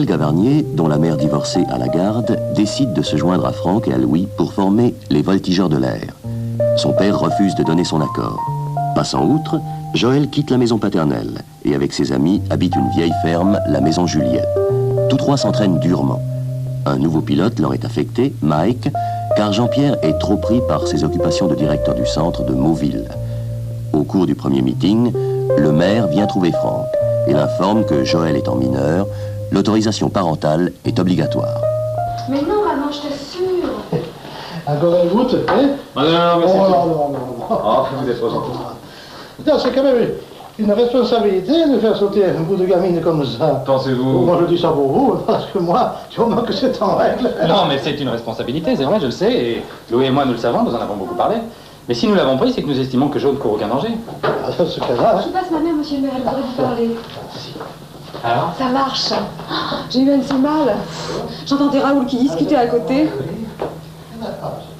Joël Gavarnier, dont la mère divorcée a la garde, décide de se joindre à Franck et à Louis pour former les Voltigeurs de l'air. Son père refuse de donner son accord. Passant outre, Joël quitte la maison paternelle et avec ses amis habite une vieille ferme, la maison Juliette. Tous trois s'entraînent durement. Un nouveau pilote leur est affecté, Mike, car Jean-Pierre est trop pris par ses occupations de directeur du centre de Mauville. Au cours du premier meeting, le maire vient trouver Franck et l'informe que Joël étant mineur, l'autorisation parentale est obligatoire. Mais non, maman, je t'assure. Encore un goutte, hein? Non, mais oh, c'est... non. Oh, vous êtes trop gentil. Putain, c'est quand même une responsabilité de faire sauter un bout de gamine comme ça. Pensez-vous... Moi, je dis ça pour vous, parce que moi, je vois que c'est en règle. Non, mais c'est une responsabilité, c'est vrai, je le sais, et Louis et moi, nous le savons, nous en avons beaucoup parlé. Mais si nous l'avons pris, c'est que nous estimons que Jo ne court aucun danger. Ah, dans ce cas-là... Je passe ma mère, monsieur le maire, elle voudrait vous parler. Alors? Ça marche. J'ai eu un de ces mal. J'entendais Raoul qui discutait à côté.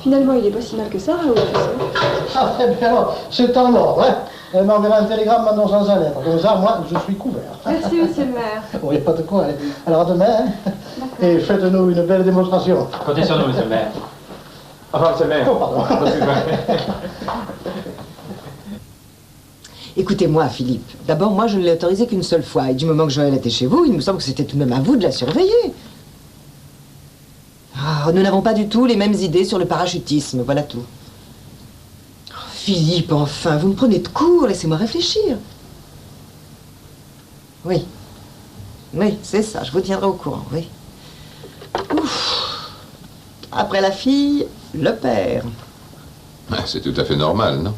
Finalement, il est pas si mal que ça, Raoul, tu sais. Ah, eh bien alors, c'est en ordre, hein? Elle m'enverra un télégramme m'annonçant sa lettre. Comme ça, moi, je suis couvert. Merci, monsieur le maire. Bon, il n'y a pas de quoi. Alors, à demain, hein? Et faites-nous une belle démonstration. Comptez sur nous, monsieur le maire. Enfin, monsieur le maire. Oh, pardon. Écoutez-moi, Philippe. D'abord, moi, je ne l'ai autorisé qu'une seule fois. Et du moment que Joël était chez vous, il me semble que c'était tout de même à vous de la surveiller. Ah, nous n'avons pas du tout les mêmes idées sur le parachutisme, voilà tout. Oh, Philippe, enfin, vous me prenez de court, laissez-moi réfléchir. Oui. Oui, c'est ça, je vous tiendrai au courant, oui. Ouf. Après la fille, le père. C'est tout à fait normal, non?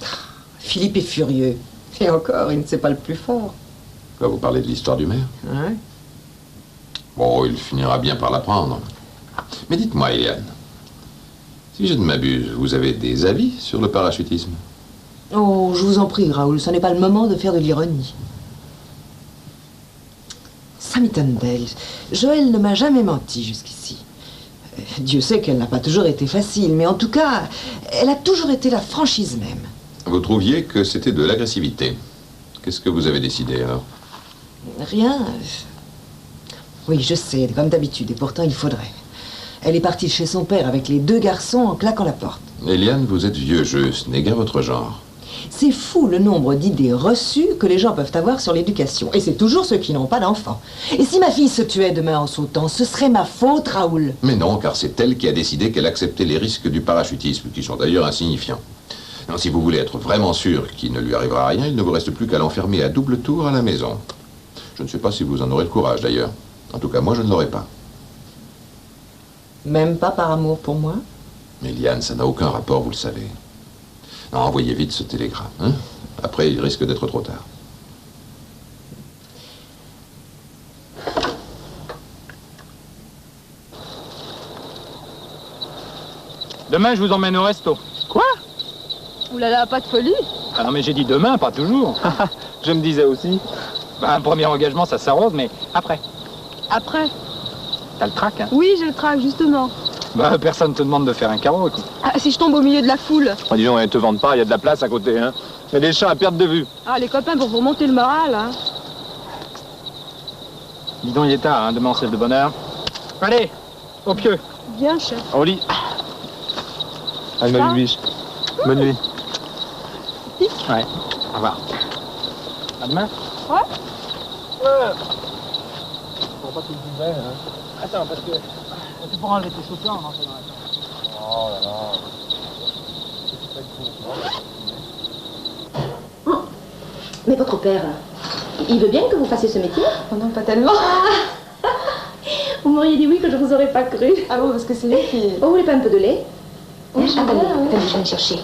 Philippe est furieux. Et encore, il ne sait pas le plus fort. Quoi, vous parlez de l'histoire du maire? Hein? Bon, il finira bien par l'apprendre. Mais dites-moi, Eliane, si je ne m'abuse, vous avez des avis sur le parachutisme? Oh, je vous en prie, Raoul, ce n'est pas le moment de faire de l'ironie. Sammy Tundell, Joël ne m'a jamais menti jusqu'ici. Dieu sait qu'elle n'a pas toujours été facile, mais en tout cas, elle a toujours été la franchise même. Vous trouviez que c'était de l'agressivité. Qu'est-ce que vous avez décidé, alors? Rien. Oui, je sais, comme d'habitude, et pourtant il faudrait. Elle est partie chez son père avec les deux garçons en claquant la porte. Eliane, vous êtes vieux jeu, ce n'est guère votre genre. C'est fou le nombre d'idées reçues que les gens peuvent avoir sur l'éducation. Et c'est toujours ceux qui n'ont pas d'enfants. Et si ma fille se tuait demain en sautant, ce serait ma faute, Raoul. Mais non, car c'est elle qui a décidé qu'elle acceptait les risques du parachutisme, qui sont d'ailleurs insignifiants. Non, si vous voulez être vraiment sûr qu'il ne lui arrivera rien, il ne vous reste plus qu'à l'enfermer à double tour à la maison. Je ne sais pas si vous en aurez le courage, d'ailleurs. En tout cas, moi, je ne l'aurai pas. Même pas par amour pour moi? Mais Eliane, ça n'a aucun rapport, vous le savez. Non, envoyez vite ce télégramme, hein? Après, il risque d'être trop tard. Demain, je vous emmène au resto. Quoi? Oulala, pas de folie. Ah non, mais j'ai dit demain, pas toujours. Je me disais aussi. Un premier engagement, ça s'arrose, mais après. Après? T'as le trac, hein? Oui, j'ai le trac, justement. Bah, personne te demande de faire un carreau, écoute. Ah, si je tombe au milieu de la foule? Oh, dis donc, ils te vendent pas, il y a de la place à côté, hein. Il y a des chats à perte de vue. Ah, les copains, pour vous remonter le moral, hein. Dis donc, il est tard, hein, demain, c'est de bonne heure. Allez, au pieu. Bien, chef. Au lit. Allez, bonne nuit. Bonne nuit. Ouais, au revoir. À demain. Ouais. Pour pas qu'il dise hein. Attends, parce que tu pourras enlever tes chaussures en entrant dans la chambre. Oh là là. Mais votre père, il veut bien que vous fassiez ce métier? Oh non, pas tellement. Vous m'auriez dit oui que je vous aurais pas cru. Ah bon, parce que c'est lui qui... Oh, vous voulez pas un peu de lait? Oui, je veux attendez, bien, oui. attendez, je vais le chercher.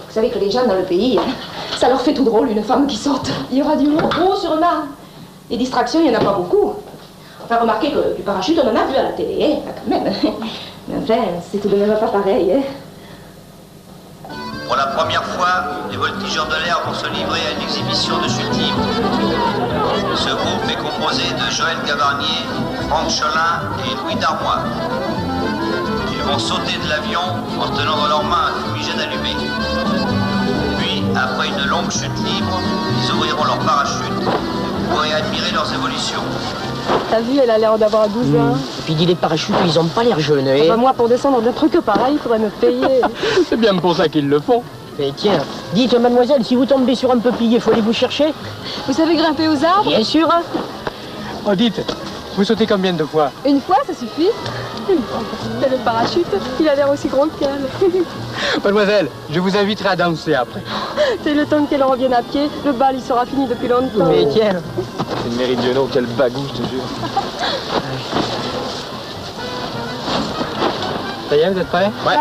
Vous savez que les gens dans le pays, ça leur fait tout drôle une femme qui saute. Il y aura du monde. Oh, sûrement. Les distractions, il n'y en a pas beaucoup. Enfin, remarquez que du parachute, on en a vu à la télé, hein, quand même. Mais enfin, c'est tout de même pas pareil, hein. Pour la première fois, les voltigeurs de l'air vont se livrer à une exhibition de chute libre. Ce groupe est composé de Joël Gavarnier, Franck Cholin et Louis Darmois. Ils vont sauter de l'avion en tenant dans leurs mains un fumigène allumé. Puis, après une longue chute libre, ils ouvriront leur parachute. Vous pourrez admirer leurs évolutions. T'as vu, elle a l'air d'avoir 12 ans. Et puis dis les parachutes, ils ont pas l'air jeunes, hein. Bah, moi, pour descendre d'un truc pareil, il faudrait me payer. C'est bien pour ça qu'ils le font. Mais tiens, dites mademoiselle, si vous tombez sur un peuplier, faut aller vous chercher? Vous savez grimper aux arbres? Bien sûr. Oh, dites, vous sautez combien de fois? Une fois, ça suffit. C'est le parachute, il a l'air aussi grand qu'elle. Mademoiselle, je vous inviterai à danser après. C'est le temps qu'elle revienne à pied, le bal il sera fini depuis longtemps. Mais tiens. C'est une méridionaux, quel bagou, je te jure. Ça y est, vous êtes prêts? Ouais.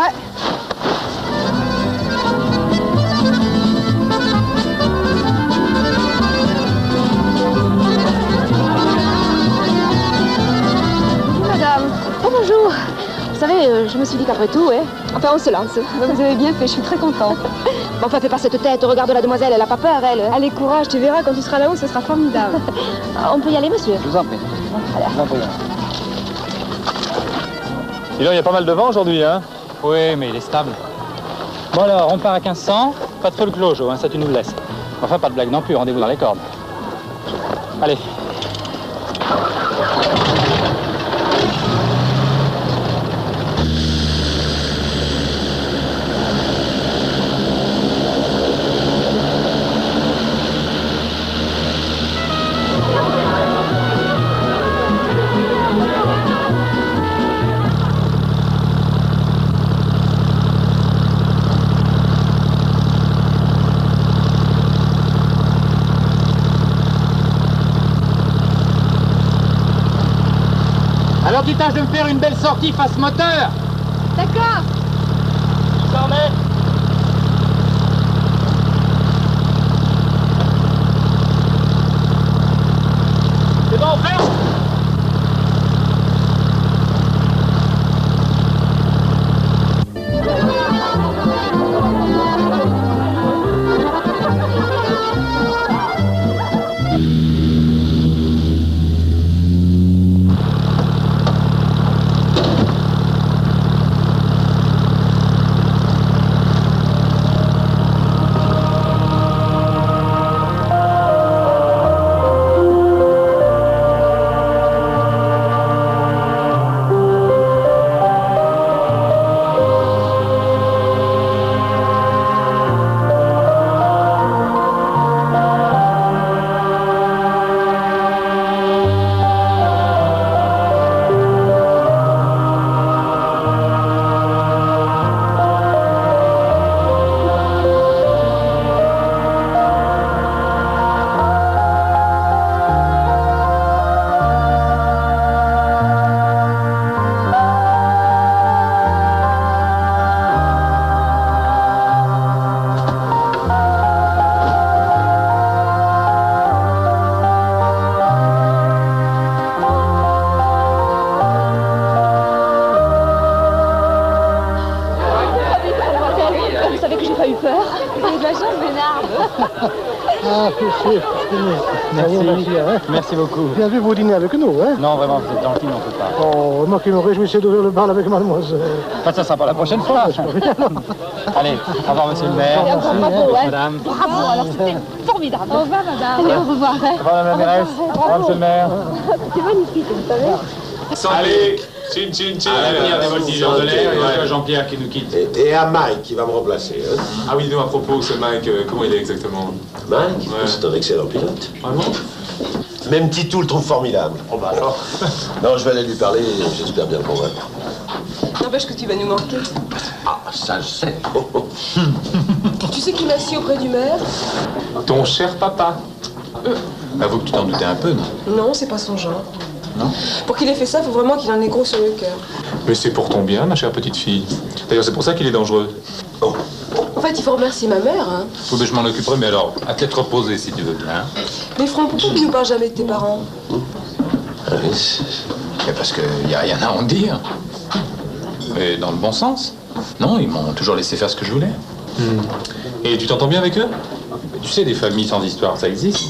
Bonjour. Vous savez, je me suis dit qu'après tout, enfin on se lance. Vous avez bien fait, je suis très contente. Bon, enfin, fais pas cette tête, regarde la demoiselle, elle a pas peur, elle. Allez, courage, tu verras, quand tu seras là-haut, ce sera formidable. On peut y aller, monsieur? Je vous en prie. Je vous en prie. Dis donc, il y a pas mal de vent aujourd'hui, hein? Oui, mais il est stable. Bon alors, on part à 1500, pas de feu le clojo, hein, ça tu nous le laisses. Enfin, pas de blague non plus, rendez-vous dans les cordes. Allez. Alors tu tâches de me faire une belle sortie face moteur. D'accord. Ça en est. C'est bon, prêt? Ah, monsieur. Merci. Merci beaucoup. Bien vu vous dîner avec nous, hein? Non, vraiment, vous êtes gentil, mais on peut pas. Oh, moi qui me réjouissais d'ouvrir le bal avec mademoiselle. Enfin, ça sera pour la prochaine fois. Allez, au revoir, monsieur le maire. Bravo, Madame. Bravo, alors c'était formidable. Au revoir, madame. Allez, au revoir. Au revoir, madame la mairesse. Au revoir, monsieur le maire. C'est magnifique, vous savez. Allez, chin chin chin. À l'avenir des voltigeurs de l'air, il y a Ouais. Jean-Pierre qui nous quitte. Et à Mike qui va me remplacer. Hein. Ah oui, dis-nous à propos, ce Mike, comment il est exactement? Mike, Ouais. c'est un excellent pilote. Ah bon? Même Titou le trouve formidable. Oh bah alors. Non, je vais aller lui parler, j'espère bien le convaincre. N'empêche que tu vas nous manquer. Ah, ça je sais. Tu sais qui m'a assis auprès du maire? Ton cher papa. Avoue que tu t'en doutais un peu, non? Non, c'est pas son genre. Non? Pour qu'il ait fait ça, il faut vraiment qu'il en ait gros sur le cœur. Mais c'est pour ton bien, ma chère petite fille. D'ailleurs, c'est pour ça qu'il est dangereux. Oh. En fait, il faut remercier ma mère, hein. Faut que je m'en occuperai, mais alors, à tête reposée, si tu veux bien. Mais Franck, pourquoi tu nous parles jamais de tes parents? Ah oui, Mais parce qu'il n'y a rien à en dire. Mais dans le bon sens. Non, ils m'ont toujours laissé faire ce que je voulais. Et tu t'entends bien avec eux? Tu sais, des familles sans histoire, ça existe.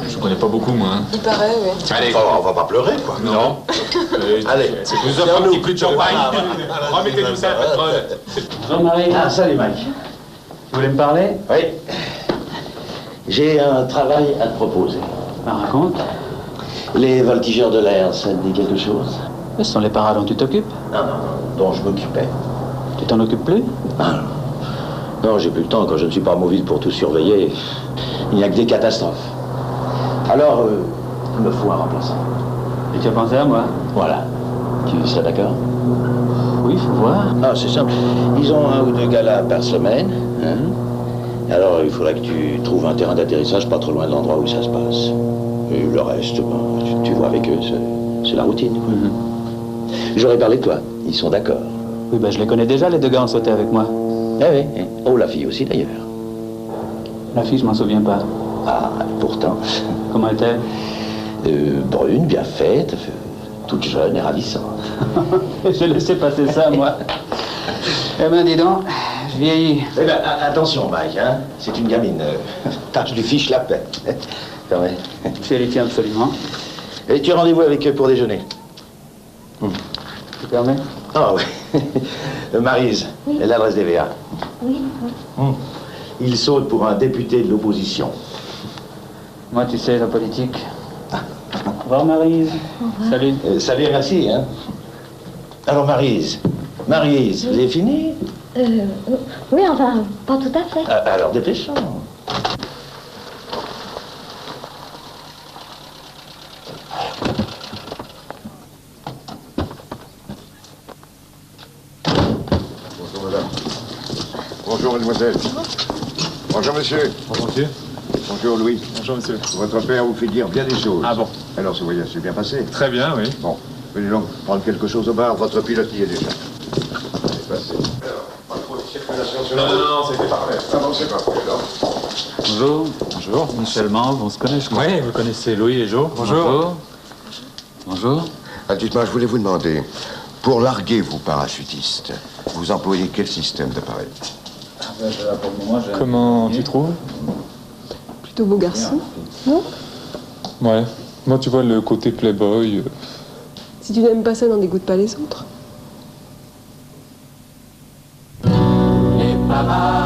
Je connais pas beaucoup, moi. Hein. Il paraît, oui. Allez. on va pas pleurer, quoi. Non. Allez, Je vous offre un petit coup de champagne. Remettez-nous ça, patronne. Jean-Marie. Ah, salut Mike. Tu voulais me parler? Oui. J'ai un travail à te proposer. Ben, raconte. Les voltigeurs de l'air, ça te dit quelque chose? Ce sont les paras dont tu t'occupes? Non, dont je m'occupais. Tu t'en occupes plus? Ah, non, j'ai plus le temps. Quand je ne suis pas mobile pour tout surveiller, il n'y a que des catastrophes. Alors, il me faut un remplaçant. Et tu as pensé à moi? Voilà. Tu serais d'accord? Oui, faut voir. Ah, c'est simple. Ils ont 1 ou 2 galas par semaine. Hein? Alors, il faudrait que tu trouves un terrain d'atterrissage pas trop loin de l'endroit où ça se passe. Et le reste, ben, tu vois avec eux, c'est la routine. J'aurais parlé de toi. Ils sont d'accord. Oui, ben je les connais déjà, les 2 gars ont sauté avec moi. Ah oui. Oh, la fille aussi, d'ailleurs. La fille, je m'en souviens pas. Ah, pourtant. Comment est-elle? Brune, bien faite, toute jeune et ravissante. J'ai laissé passer ça, moi. Eh ben, dis donc, je vieillis. Eh ben, attention, Mike, hein. C'est une gamine. Tâche du fiche la paix. Quand même. Je les tiens absolument. Et tu as rendez-vous avec eux pour déjeuner? Tu permets? Ah oui. Maryse, Oui. l'adresse des VA. Oui. Il saute pour un député de l'opposition. Moi, tu sais, la politique. Au revoir, Maryse. Au revoir. Salut. Salut, merci, hein. Alors, Maryse, vous avez fini? Oui, enfin, pas tout à fait. Alors, dépêchons. Bonjour, madame. Bonjour, mademoiselle. Bonjour, monsieur. Bonjour, monsieur. Bonjour, Louis. Bonjour, monsieur. Votre père vous fait dire bien des choses. Ah bon? Alors, ce voyage s'est bien passé? Très bien, oui. Bon, venez donc prendre quelque chose au bar. Votre pilote y est déjà. Allez, passez. Alors, pas trop de circulation sur la route. Non, c'était parfait. Ah bon, c'est parfait, alors. Bonjour. Bonjour. Michel Manve, on se connaît, je crois. Oui, vous connaissez Louis et Jo. Bonjour. Bonjour. Ah, dites-moi, je voulais vous demander, pour larguer vos parachutistes, vous employez quel système d'appareil? Comment tu trouves? Plutôt beau garçon, non? Ouais. Moi, tu vois, le côté playboy... Si tu n'aimes pas ça, n'en dégoûte pas les autres. Les paras